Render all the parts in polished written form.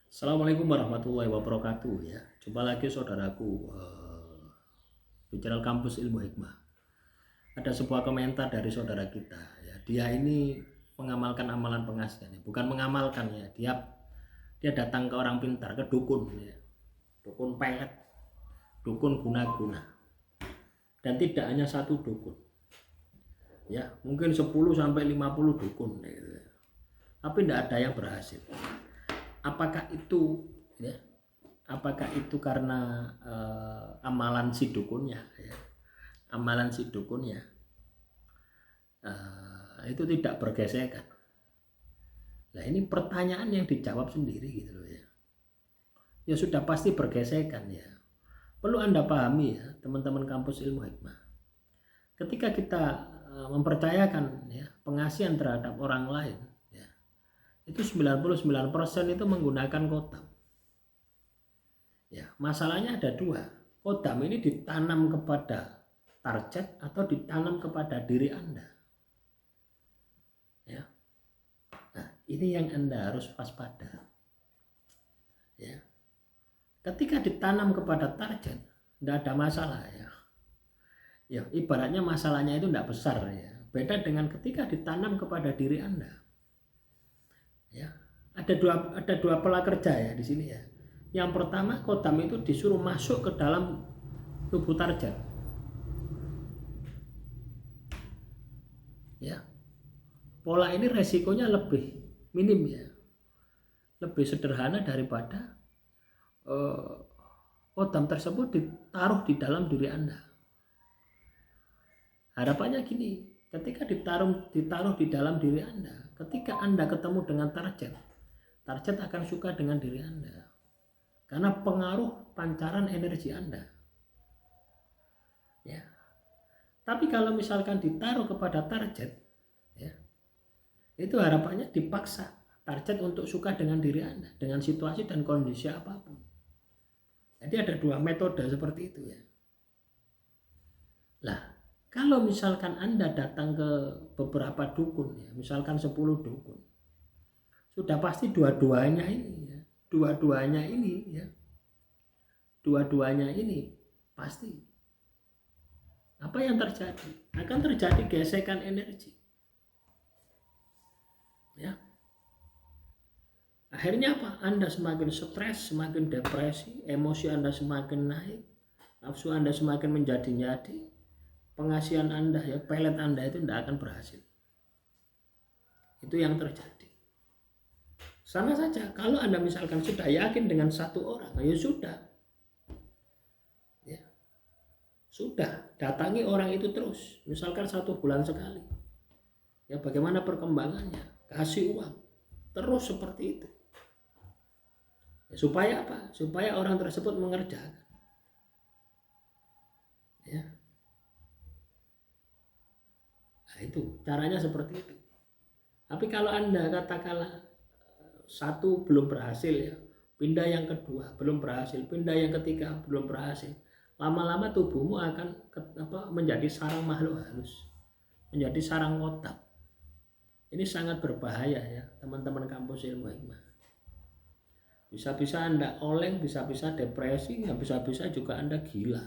Assalamualaikum warahmatullahi wabarakatuh ya. Jumpa lagi saudaraku di channel Kampus Ilmu Hikmah. Ada sebuah komentar dari saudara kita ya. Dia ini mengamalkan amalan pengasihan ya. Bukan mengamalkan ya. Dia datang ke orang pintar, ke dukun ya. Dukun pelet, dukun guna-guna. Dan tidak hanya satu dukun. Ya, mungkin 10 sampai 50 dukun gitu. Tapi tidak ada yang berhasil. Apakah itu ya? Apakah itu karena amalan si dukunnya ya? Amalan si dukunnya itu tidak bergesekan. Nah, ini pertanyaan yang dijawab sendiri gitu loh ya. Ya sudah pasti bergesekan ya. Perlu Anda pahami ya, teman-teman Kampus Ilmu Hikmah. Ketika kita mempercayakan ya pengasihan terhadap orang lain ya, itu 99% itu menggunakan kodam. Ya, masalahnya ada dua. Kodam ini ditanam kepada target atau ditanam kepada diri Anda. Ya. Nah, ini yang Anda harus waspada. Ya. Ketika ditanam kepada target, tidak ada masalah ya. Ya, ibaratnya masalahnya itu tidak besar ya. Beda dengan ketika ditanam kepada diri Anda. Ya. Ada dua pola kerja ya di sini ya. Yang pertama, kodam itu disuruh masuk ke dalam tubuh target. Ya. Pola ini resikonya lebih minim ya. Lebih sederhana daripada kodam tersebut ditaruh di dalam diri Anda. Harapannya gini, ketika ditaruh di dalam diri Anda, ketika Anda ketemu dengan target akan suka dengan diri Anda. Karena pengaruh pancaran energi Anda. Ya. Tapi kalau misalkan ditaruh kepada target, ya, itu harapannya dipaksa target untuk suka dengan diri Anda, dengan situasi dan kondisi apapun. Jadi ada dua metode seperti itu ya. Lah, kalau misalkan Anda datang ke beberapa dukun ya, misalkan 10 dukun, sudah pasti dua-duanya ini ya, dua-duanya ini pasti apa yang terjadi? Akan terjadi gesekan energi. Ya. Akhirnya apa? Anda semakin stres, semakin depresi, emosi Anda semakin naik, nafsu Anda semakin menjadi-jadi, pengasihan Anda ya, pelet Anda itu tidak akan berhasil. Itu yang terjadi. Sama saja kalau Anda misalkan sudah yakin dengan satu orang, ya sudah. Ya. Sudah, datangi orang itu terus, misalkan 1 bulan sekali. Ya, bagaimana perkembangannya? Kasih uang. Terus seperti itu. Ya, supaya apa? Supaya orang tersebut mengerjakan. Ya. Nah, itu caranya seperti itu. Tapi kalau Anda katakanlah satu belum berhasil ya, pindah yang kedua belum berhasil, pindah yang ketiga belum berhasil, lama-lama tubuhmu akan menjadi sarang makhluk halus, menjadi sarang otak. Ini sangat berbahaya ya teman-teman Kampus Ilmu Hikmah. Bisa-bisa Anda oleng, bisa-bisa depresi, ya bisa-bisa juga Anda gila.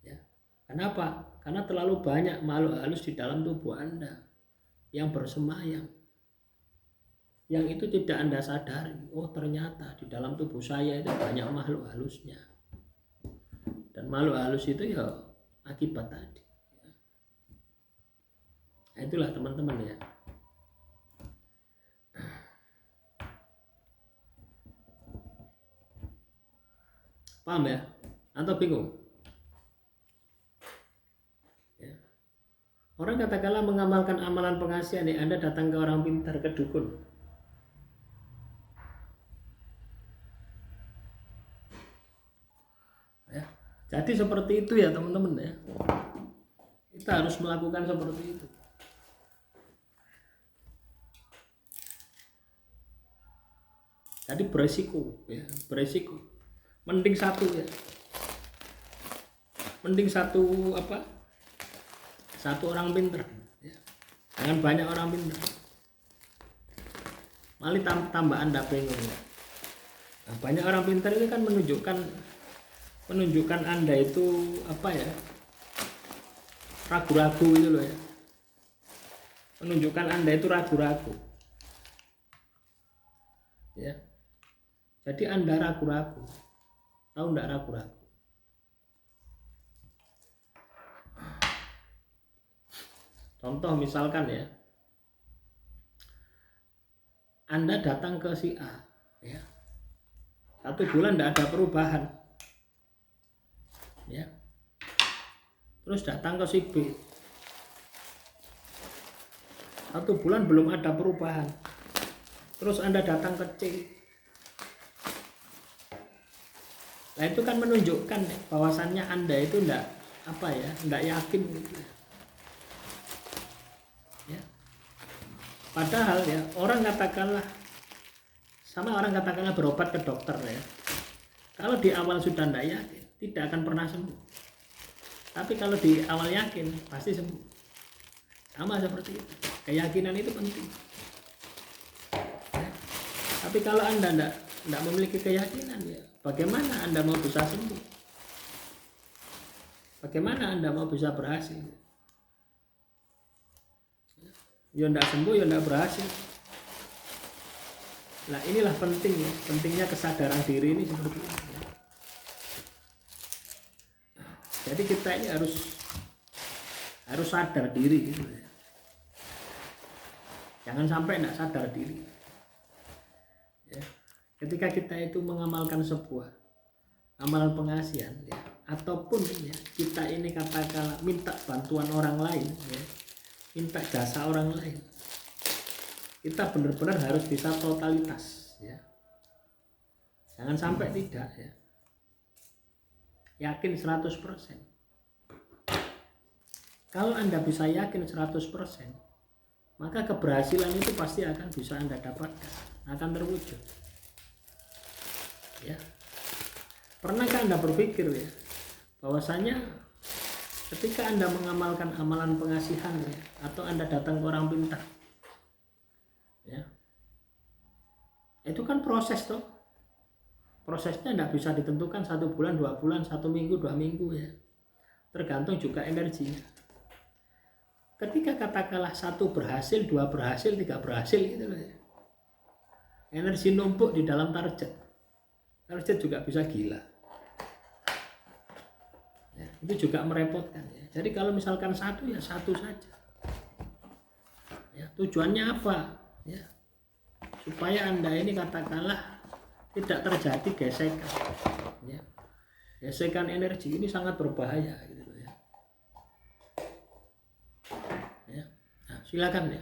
Ya. Kenapa? Karena terlalu banyak makhluk halus di dalam tubuh Anda yang bersemayam. Yang itu tidak Anda sadari. Oh, ternyata di dalam tubuh saya itu banyak makhluk halusnya. Dan makhluk halus itu ya akibat tadi. Nah, itulah teman-teman ya. Paham ya? Atau bingung? Ya. Orang katakanlah mengamalkan amalan pengasihan ya, Anda datang ke orang pintar, ke dukun. Ya. Jadi seperti itu ya teman-teman ya. Kita harus melakukan seperti itu. Jadi beresiko ya, beresiko. Mending satu ya. Mending satu orang pintar ya. Jangan banyak orang pintar. malah tambah Anda bingung ya. Nah, banyak orang pintar itu kan menunjukkan Anda itu apa ya, ragu-ragu gitu loh ya, menunjukkan Anda itu ragu-ragu ya. Jadi Anda ragu-ragu, tahu enggak ragu-ragu? Contoh misalkan ya, Anda datang ke si A ya, 1 bulan enggak ada perubahan ya, terus datang ke si B, 1 bulan belum ada perubahan, terus Anda datang ke C. Nah itu kan menunjukkan bahwasannya Anda itu enggak apa ya, enggak yakin gitu ya. Padahal ya orang katakanlah berobat ke dokter ya, kalau di awal sudah enggak yakin tidak akan pernah sembuh, tapi kalau di awal yakin pasti sembuh. Sama seperti itu, keyakinan itu penting ya. Tapi kalau Anda enggak memiliki keyakinan ya, bagaimana Anda mau bisa sembuh? Bagaimana Anda mau bisa berhasil? Ya enggak sembuh, ya enggak berhasil. Nah inilah pentingnya kesadaran diri ini seperti ini ya. Jadi kita ini harus sadar diri gitu ya. Jangan sampai enggak sadar diri ya. Ketika kita itu mengamalkan sebuah amalan pengasihan ya, ataupun ya, kita ini katakanlah minta bantuan orang lain ya, minta jasa orang lain, kita benar-benar harus bisa totalitas ya. Jangan sampai tidak ya. Yakin 100%. Kalau Anda bisa yakin 100%, maka keberhasilan itu pasti akan bisa Anda dapatkan, akan terwujud ya. Pernahkah Anda berpikir ya, bahwasanya ketika Anda mengamalkan amalan pengasihan ya, atau Anda datang ke orang pintar ya, itu kan proses toh. Prosesnya tidak bisa ditentukan 1 bulan, 2 bulan, 1 minggu, 2 minggu ya. Tergantung juga energinya. Ketika katakanlah 1 berhasil, 2 berhasil, 3 berhasil gitu loh ya. Energi numpuk di dalam target. Target juga bisa gila. Ya, itu juga merepotkan ya. Jadi kalau misalkan 1 ya 1 saja. Ya, tujuannya apa? Ya, supaya Anda ini katakanlah tidak terjadi gesekan ya. Gesekan energi ini sangat berbahaya gitu ya. Ya. Nah, silakan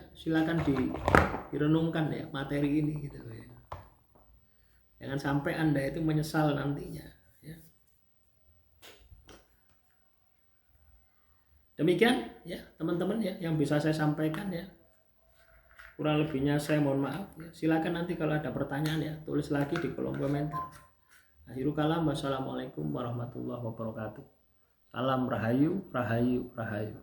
direnungkan ya materi ini gitu ya. Jangan sampai Anda itu menyesal nantinya ya. Demikian ya teman-teman ya yang bisa saya sampaikan ya. Kurang lebihnya saya mohon maaf ya. Silakan nanti kalau ada pertanyaan ya tulis lagi di kolom komentar. Akhirul kalam, wassalamualaikum warahmatullahi wabarakatuh. Salam rahayu, rahayu, rahayu.